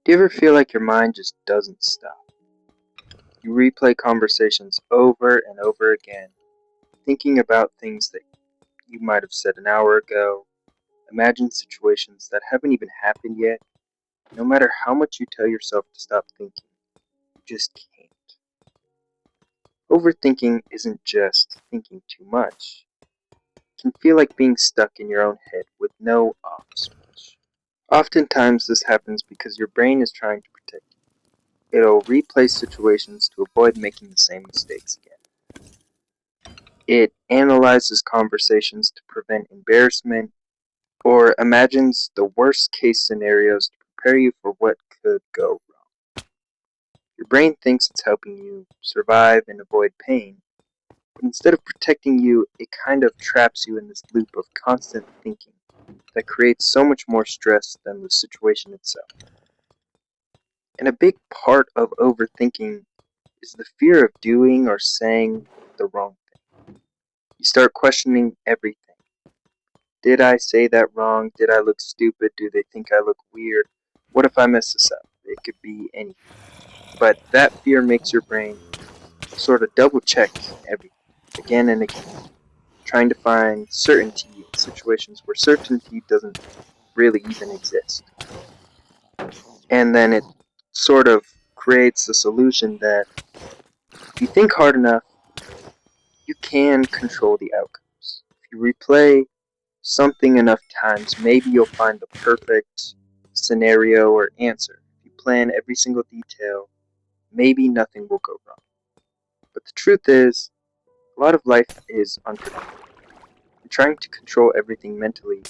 Do you ever feel like your mind just doesn't stop? You replay conversations over and over again, thinking about things that you might have said an hour ago, imagine situations that haven't even happened yet. No matter how much you tell yourself to stop thinking, you just can't. Overthinking isn't just thinking too much. It can feel like being stuck in your own head with no off switch. Oftentimes this happens because your brain is trying to protect you. It'll replay situations to avoid making the same mistakes again. It analyzes conversations to prevent embarrassment, or imagines the worst case scenarios to prepare you for what could go wrong. Your brain thinks it's helping you survive and avoid pain, but instead of protecting you, it kind of traps you in this loop of constant thinking that creates so much more stress than the situation itself. And a big part of overthinking is the fear of doing or saying the wrong thing. You start questioning everything. Did I say that wrong? Did I look stupid? Do they think I look weird? What if I mess this up? It could be anything. But that fear makes your brain sort of double check everything again and again, trying to find certainty in situations where certainty doesn't really even exist. And then it sort of creates a solution that if you think hard enough, you can control the outcomes. If you replay something enough times, maybe you'll find the perfect scenario or answer. If you plan every single detail, maybe nothing will go wrong. But the truth is, a lot of life is unpredictable. And trying to control everything mentally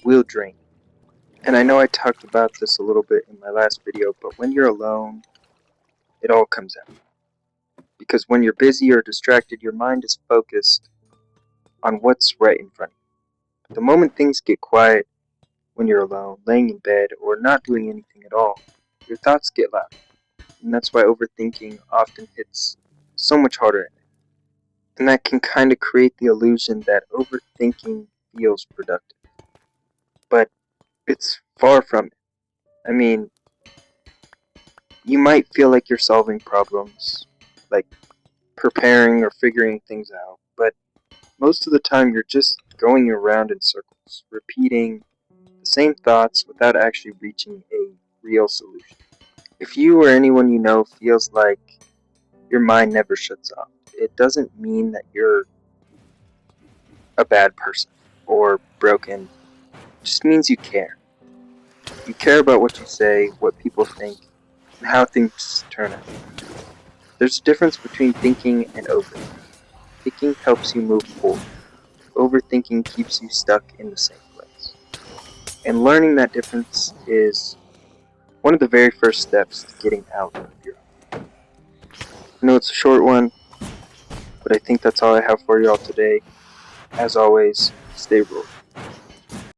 will drain you. And I know I talked about this a little bit in my last video, but when you're alone, it all comes out. Because when you're busy or distracted, your mind is focused on what's right in front of you. The moment things get quiet, when you're alone, laying in bed, or not doing anything at all, your thoughts get loud. And that's why overthinking often hits so much harder. And that can kind of create the illusion that overthinking feels productive. But it's far from it. I mean, you might feel like you're solving problems, like preparing or figuring things out, but most of the time you're just going around in circles, repeating the same thoughts without actually reaching a real solution. If you or anyone you know feels like your mind never shuts off, it doesn't mean that you're a bad person or broken. It just means you care. You care about what you say, what people think, and how things turn out. There's a difference between thinking and overthinking. Thinking helps you move forward. Overthinking keeps you stuck in the same place. And learning that difference is one of the very first steps to getting out of your own. I know it's a short one, but I think that's all I have for you all today. As always, stay rolling.